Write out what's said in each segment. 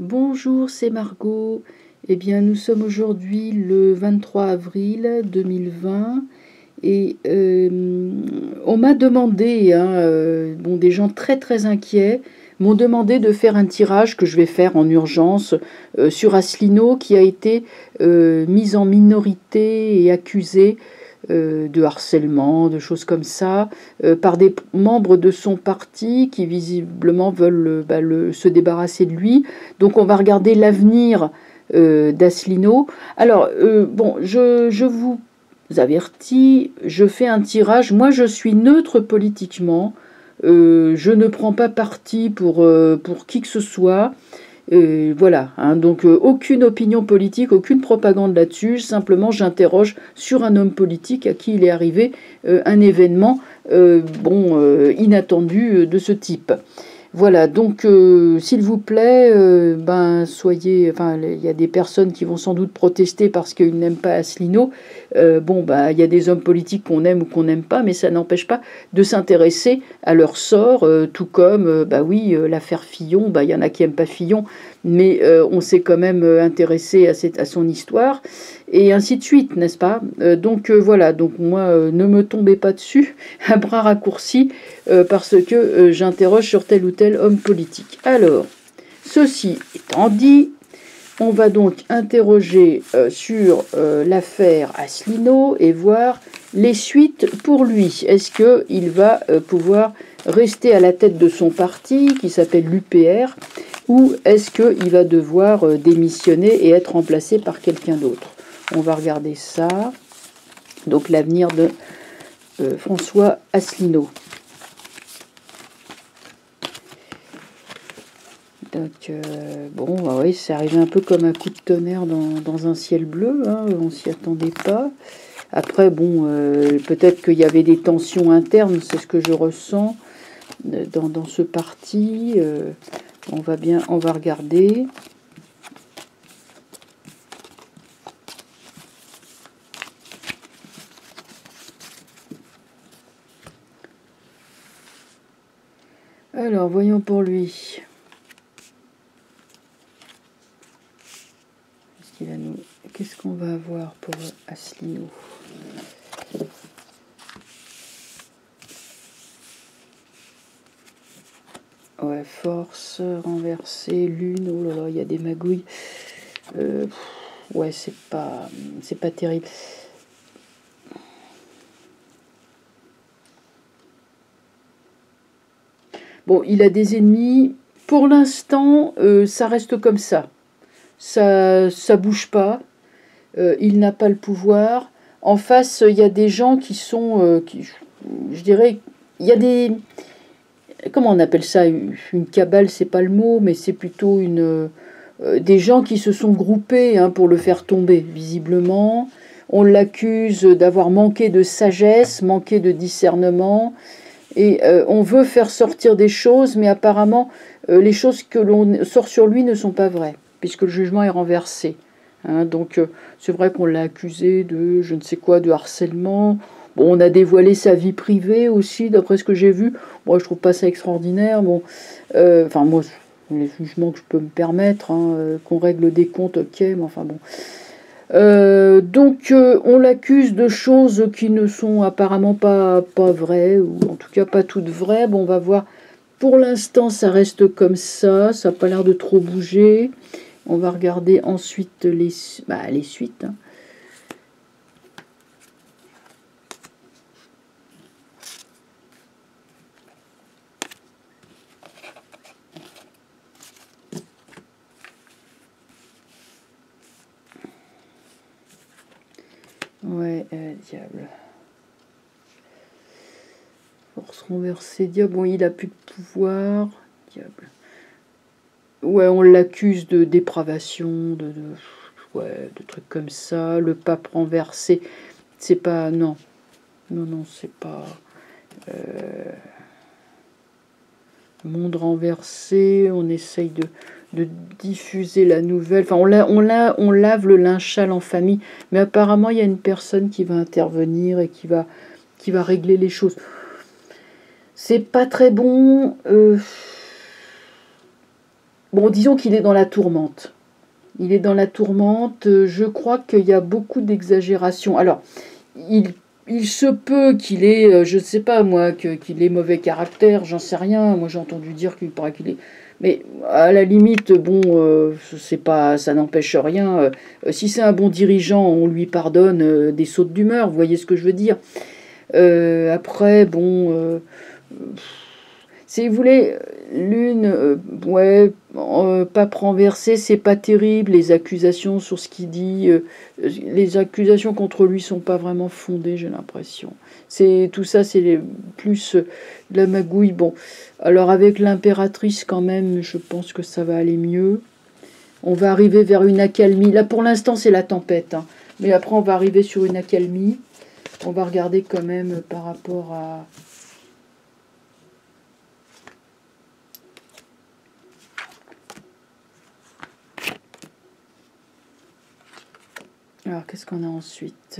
Bonjour, c'est Margot. Eh bien, nous sommes aujourd'hui le 23 avril 2020 et on m'a demandé, bon, des gens très très inquiets m'ont demandé de faire un tirage que je vais faire en urgence sur Asselineau qui a été mise en minorité et accusée de harcèlement, de choses comme ça, par des membres de son parti qui visiblement veulent se débarrasser de lui. Donc on va regarder l'avenir d'Asselineau. Alors, bon, je vous avertis, je fais un tirage. Moi, je suis neutre politiquement. Je ne prends pas parti pour qui que ce soit. Voilà, hein, donc aucune opinion politique, aucune propagande là-dessus, simplement j'interroge sur un homme politique à qui il est arrivé un événement inattendu de ce type. Voilà, donc s'il vous plaît, soyez. Enfin, il y a des personnes qui vont sans doute protester parce qu'ils n'aiment pas Asselineau. Il y a des hommes politiques qu'on aime ou qu'on n'aime pas, mais ça n'empêche pas de s'intéresser à leur sort, tout comme, l'affaire Fillon. Il y en a qui n'aiment pas Fillon, mais on s'est quand même intéressé à son histoire, et ainsi de suite, n'est-ce pas? Voilà, donc moi, ne me tombez pas dessus, à bras raccourcis, parce que j'interroge sur tel ou tel homme politique. Alors, ceci étant dit, on va donc interroger sur l'affaire Asselineau et voir les suites pour lui. Est-ce qu'il va pouvoir rester à la tête de son parti, qui s'appelle l'UPR, ou est-ce qu'il va devoir démissionner et être remplacé par quelqu'un d'autre? On va regarder ça. Donc l'avenir de François Asselineau. Donc, oui, c'est arrivé un peu comme un coup de tonnerre dans un ciel bleu, hein, on s'y attendait pas. Après, peut-être qu'il y avait des tensions internes, c'est ce que je ressens dans ce parti. On va regarder. Alors, voyons pour lui. Qu'est-ce qu'on va avoir pour Asselineau? Ouais, force, renversée, lune, oh là là, il y a des magouilles. Ouais, c'est pas terrible. Bon, il a des ennemis. Pour l'instant, ça reste comme ça. Ça bouge pas. Il n'a pas le pouvoir. En face, il y a des gens qui sont, je dirais, il y a des, comment on appelle ça, une cabale, c'est pas le mot, mais c'est plutôt des gens qui se sont groupés pour le faire tomber, visiblement. On l'accuse d'avoir manqué de sagesse, manqué de discernement, et on veut faire sortir des choses, mais apparemment, les choses que l'on sort sur lui ne sont pas vraies, puisque le jugement est renversé. Donc c'est vrai qu'on l'a accusé de je ne sais quoi, de harcèlement. Bon, on a dévoilé sa vie privée aussi, d'après ce que j'ai vu. Moi, je trouve pas ça extraordinaire. Moi, les jugements que je peux me permettre, qu'on règle des comptes, ok, mais enfin bon. On l'accuse de choses qui ne sont apparemment pas vraies, ou en tout cas pas toutes vraies. Bon, on va voir. Pour l'instant, ça reste comme ça. Ça n'a pas l'air de trop bouger. On va regarder ensuite les suites. Ouais, diable. Force renversée, diable. Bon, il a plus de pouvoir. Diable. Ouais, on l'accuse de dépravation, de trucs comme ça. Le pape renversé, c'est pas... Non, c'est pas... Monde renversé, on essaye de diffuser la nouvelle. Enfin, on lave le linge sale en famille, mais apparemment, il y a une personne qui va intervenir et qui va régler les choses. C'est pas très bon... Bon, disons qu'il est dans la tourmente. Il est dans la tourmente. Je crois qu'il y a beaucoup d'exagération. Alors, il se peut qu'il ait, je ne sais pas moi, qu'il ait mauvais caractère, j'en sais rien. Moi, j'ai entendu dire qu'il paraît qu'il est. Mais à la limite, bon, c'est pas, ça n'empêche rien. Si c'est un bon dirigeant, on lui pardonne des sautes d'humeur. Vous voyez ce que je veux dire? Après, bon. Si vous voulez, l'une, ouais, pape renversé, c'est pas terrible. Les accusations sur ce qu'il dit, les accusations contre lui sont pas vraiment fondées, j'ai l'impression. C'est tout ça, c'est plus de la magouille. Bon, alors avec l'impératrice quand même, je pense que ça va aller mieux. On va arriver vers une accalmie. Là, pour l'instant, c'est la tempête, hein. Mais après, on va arriver sur une accalmie. On va regarder quand même par rapport à. Alors, qu'est-ce qu'on a ensuite?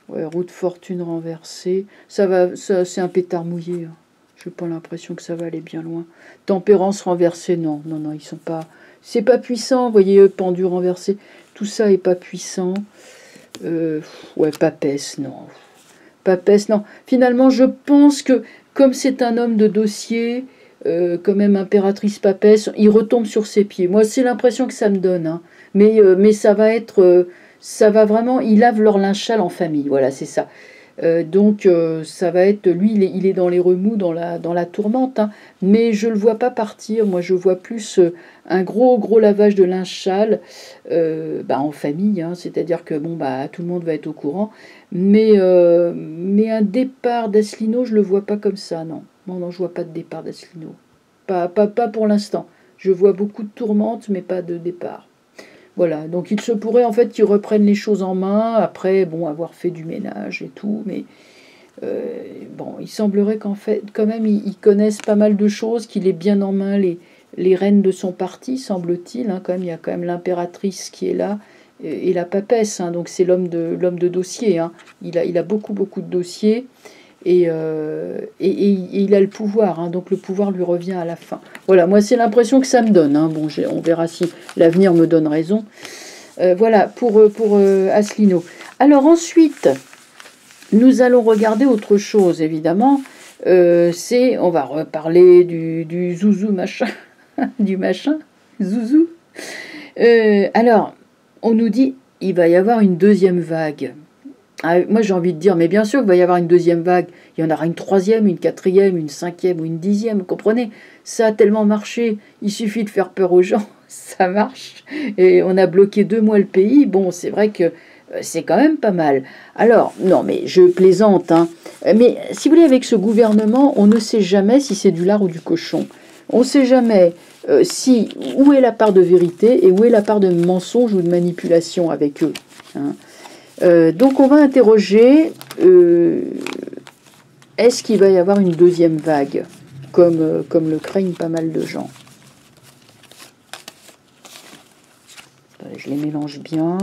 Ouais, roue de fortune renversée. Ça va, ça, c'est un pétard mouillé, hein. Je n'ai pas l'impression que ça va aller bien loin. Tempérance renversée, non, non, non, ils sont pas. C'est pas puissant, vous voyez, pendu renversé. Tout ça est pas puissant. Ouais, papesse, non. Papesse, non. Finalement, je pense que, comme c'est un homme de dossier, quand même impératrice papesse, il retombe sur ses pieds. Moi, c'est l'impression que ça me donne, hein. Mais ça va être. Ça va vraiment. Ils lavent leur linge sale en famille, voilà, c'est ça. Donc, ça va être. Lui, il est dans les remous, dans la tourmente, hein. Mais je ne le vois pas partir. Moi, je vois plus un gros, gros lavage de linge sale en famille, hein. C'est-à-dire que, bon, bah, tout le monde va être au courant. Mais un départ d'Asselineau, je ne le vois pas comme ça, non. Non, non, je vois pas de départ d'Asselineau. Pas pour l'instant. Je vois beaucoup de tourmentes, mais pas de départ. Voilà, donc il se pourrait en fait qu'ils reprennent les choses en main, après, bon, avoir fait du ménage et tout, mais bon, il semblerait qu'en fait, quand même, ils connaissent pas mal de choses, qu'il ait bien en main les rênes de son parti, semble-t-il, hein, quand même, il y a quand même l'impératrice qui est là, et la papesse, hein, donc c'est l'homme de dossier, hein. Il a beaucoup, beaucoup de dossiers, et il a le pouvoir, hein, donc le pouvoir lui revient à la fin. Voilà, moi c'est l'impression que ça me donne, hein. Bon, on verra si l'avenir me donne raison. Voilà, pour Asselineau. Alors ensuite, nous allons regarder autre chose, évidemment. On va reparler du zouzou machin, du machin, zouzou. Alors, on nous dit, il va y avoir une deuxième vague. Ah, moi j'ai envie de dire, mais bien sûr qu'il va y avoir une deuxième vague, il y en aura une troisième, une quatrième, une cinquième ou une dixième, vous comprenez? Ça a tellement marché, il suffit de faire peur aux gens, ça marche. Et on a bloqué 2 mois le pays, bon c'est vrai que c'est quand même pas mal. Alors, non mais je plaisante, hein. Mais si vous voulez, avec ce gouvernement, on ne sait jamais si c'est du lard ou du cochon. On ne sait jamais où est la part de vérité et où est la part de mensonge ou de manipulation avec eux, hein. Donc on va interroger, est-ce qu'il va y avoir une deuxième vague, comme le craignent pas mal de gens. Attendez, je les mélange bien.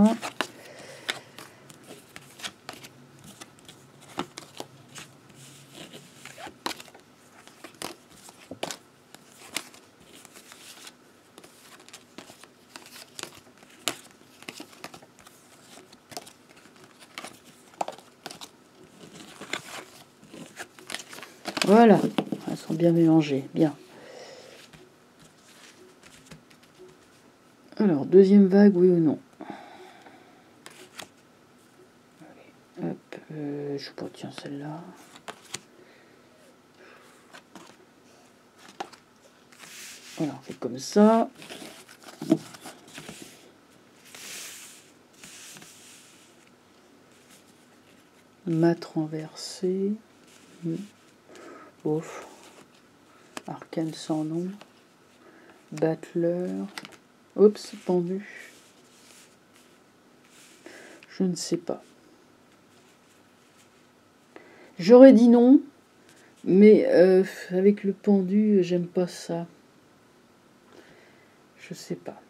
Voilà, elles sont bien mélangées, bien. Alors, deuxième vague, oui ou non? Allez, hop, je retiens celle-là. Voilà, on fait comme ça. Mat renversé. Ouf. Arcane sans nom. Battleur. Oups, pendu. Je ne sais pas. J'aurais dit non, mais avec le pendu, j'aime pas ça. Je sais pas.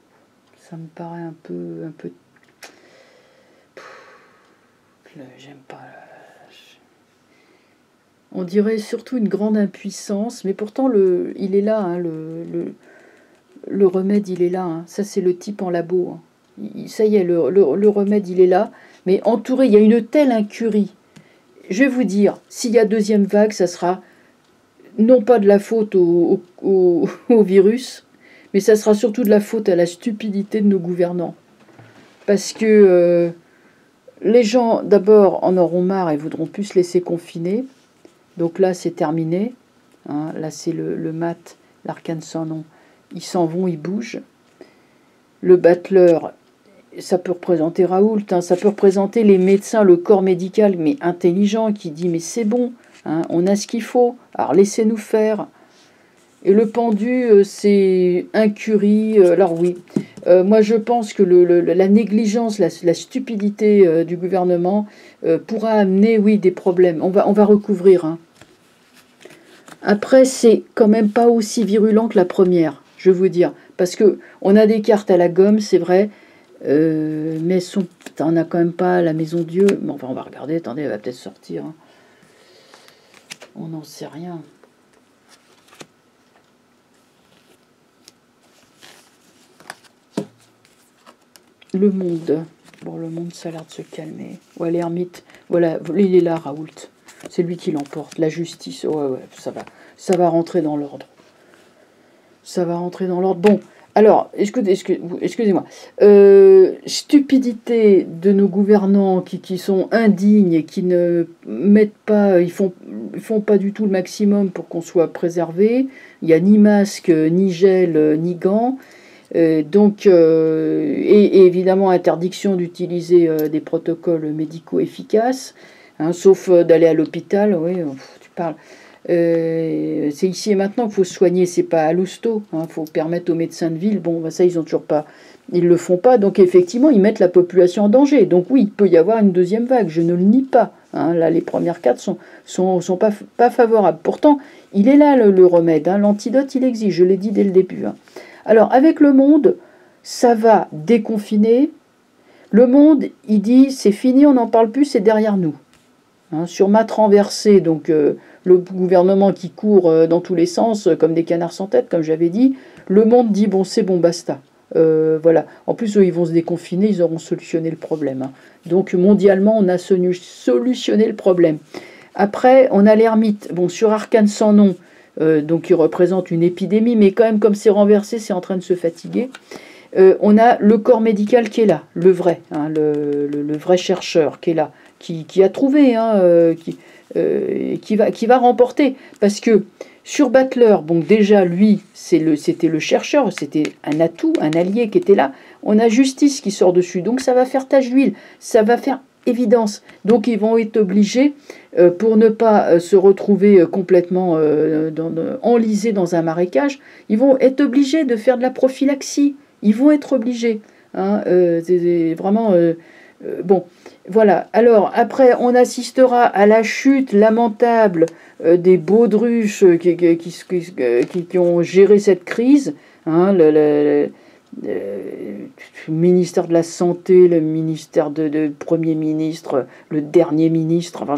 Ça me paraît un peu. J'aime pas. On dirait surtout une grande impuissance, mais pourtant il est là, hein, le remède, il est là. Hein. Ça, c'est le type en labo. Hein. Ça y est, le remède, il est là. Mais entouré, il y a une telle incurie. Je vais vous dire, s'il y a deuxième vague, ça sera non pas de la faute au virus, mais ça sera surtout de la faute à la stupidité de nos gouvernants. Parce que les gens, d'abord, en auront marre et voudront plus se laisser confiner. Donc là, c'est terminé. Hein, là, c'est le mat, l'arcane sans nom. Ils s'en vont, ils bougent. Le battleur, ça peut représenter Raoult, hein, ça peut représenter les médecins, le corps médical, mais intelligent, qui dit « mais c'est bon, hein, on a ce qu'il faut, alors laissez-nous faire ». Et le pendu, c'est incurie. Alors oui, moi je pense que la négligence, la stupidité du gouvernement pourra amener, oui, des problèmes. On va recouvrir. Hein. Après, c'est quand même pas aussi virulent que la première, je vais vous dire. Parce que on a des cartes à la gomme, c'est vrai, mais on n'a quand même pas la maison Dieu. Bon, enfin, on va regarder, attendez, elle va peut-être sortir. Hein. On n'en sait rien. Le monde. Bon, le monde, ça a l'air de se calmer. Ouais, l'ermite. Voilà, il est là, Raoult. C'est lui qui l'emporte. La justice. Ouais, ça va rentrer dans l'ordre. Ça va rentrer dans l'ordre. Bon, alors, excusez-moi. Stupidité de nos gouvernants qui sont indignes et qui ne mettent pas, ils font pas du tout le maximum pour qu'on soit préservé. Il n'y a ni masque, ni gel, ni gants. Et évidemment interdiction d'utiliser des protocoles médicaux efficaces, hein, sauf d'aller à l'hôpital. Oui, tu parles. C'est ici et maintenant qu'il faut se soigner, c'est pas à l'hosto. Il faut permettre aux médecins de ville. Bon, ça ils ont toujours pas, ils le font pas. Donc effectivement, ils mettent la population en danger. Donc oui, il peut y avoir une deuxième vague. Je ne le nie pas. Hein. Là, les premières cartes sont pas favorables. Pourtant, il est là le remède. Hein. L'antidote, il existe. Je l'ai dit dès le début. Hein. Alors, avec le monde, ça va déconfiner. Le monde, il dit, c'est fini, on n'en parle plus, c'est derrière nous. Hein, sur mat renversé, donc le gouvernement qui court dans tous les sens, comme des canards sans tête, comme j'avais dit, le monde dit, bon, c'est bon, basta. Voilà. En plus, eux, ils vont se déconfiner, ils auront solutionné le problème. Hein. Donc, mondialement, on a solutionné le problème. Après, on a l'ermite. Bon, sur Arcane sans nom, donc il représente une épidémie, mais quand même, comme c'est renversé, c'est en train de se fatiguer. On a le corps médical qui est là, le vrai, hein, le vrai chercheur qui est là, qui a trouvé, hein, qui va remporter. Parce que sur Battler, bon, déjà, lui, c'était le chercheur, c'était un atout, un allié qui était là. On a justice qui sort dessus, donc ça va faire tache d'huile, ça va faire évidence. Donc ils vont être obligés, pour ne pas se retrouver complètement enlisés dans un marécage, ils vont être obligés de faire de la prophylaxie. Ils vont être obligés. Hein, c'est vraiment... bon, voilà. Alors, après, on assistera à la chute lamentable des baudruches qui ont géré cette crise. Hein, le ministère de la Santé, le ministère de Premier ministre, le dernier ministre, enfin,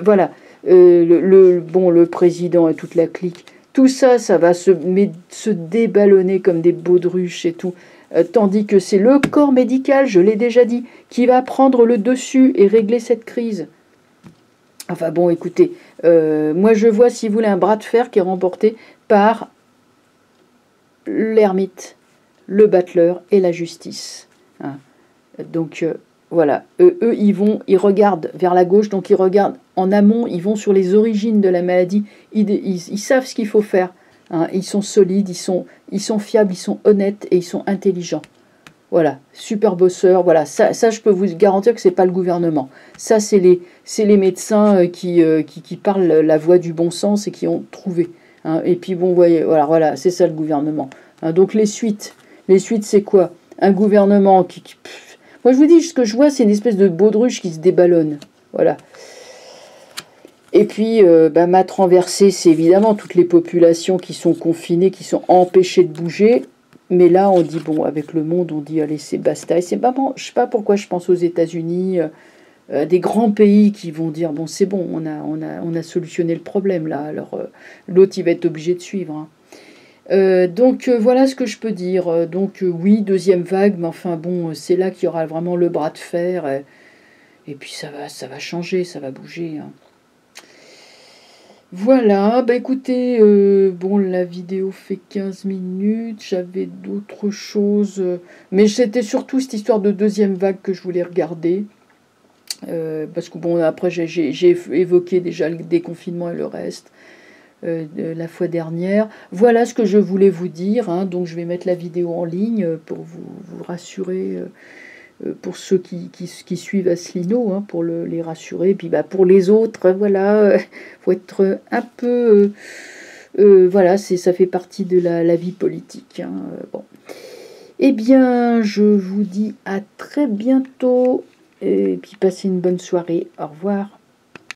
voilà, le président et toute la clique, tout ça, ça va se déballonner comme des baudruches et tout, tandis que c'est le corps médical, je l'ai déjà dit, qui va prendre le dessus et régler cette crise. Enfin bon, écoutez, moi je vois, si vous voulez, un bras de fer qui est remporté par l'ermite, le battleur et la justice. Hein. Donc voilà, eux ils regardent vers la gauche, donc ils regardent en amont, ils vont sur les origines de la maladie, ils savent ce qu'il faut faire, hein. Ils sont solides, ils sont fiables, ils sont honnêtes et ils sont intelligents. Voilà, super bosseurs, voilà, ça je peux vous garantir que c'est pas le gouvernement. Ça c'est les médecins qui parlent la voix du bon sens et qui ont trouvé. Hein. Et puis bon, vous voyez, voilà, c'est ça le gouvernement. Hein. Donc les suites c'est quoi? Un gouvernement moi je vous dis, ce que je vois, c'est une espèce de baudruche qui se déballonne. Voilà. Et puis, mat renversé, c'est évidemment toutes les populations qui sont confinées, qui sont empêchées de bouger. Mais là, on dit, bon, avec le monde, on dit, allez, c'est basta. Et c'est pas bon, je sais pas pourquoi je pense aux États-Unis, des grands pays qui vont dire, bon, c'est bon, on a solutionné le problème, là. Alors, l'autre, il va être obligé de suivre. Hein. Voilà ce que je peux dire. Oui, deuxième vague, mais enfin bon, c'est là qu'il y aura vraiment le bras de fer. Et puis ça va changer, ça va bouger, hein. Voilà, bah écoutez, bon, la vidéo fait 15 minutes, j'avais d'autres choses, mais c'était surtout cette histoire de deuxième vague que je voulais regarder, parce que bon, après j'ai évoqué déjà le déconfinement et le reste de la fois dernière. Voilà ce que je voulais vous dire, hein, donc je vais mettre la vidéo en ligne pour vous rassurer. Pour ceux qui suivent Asselineau, hein, pour les rassurer. Et puis bah, pour les autres, voilà, faut être un peu... voilà, ça fait partie de la vie politique, hein, bon. Eh bien, je vous dis à très bientôt. Et puis passez une bonne soirée. Au revoir.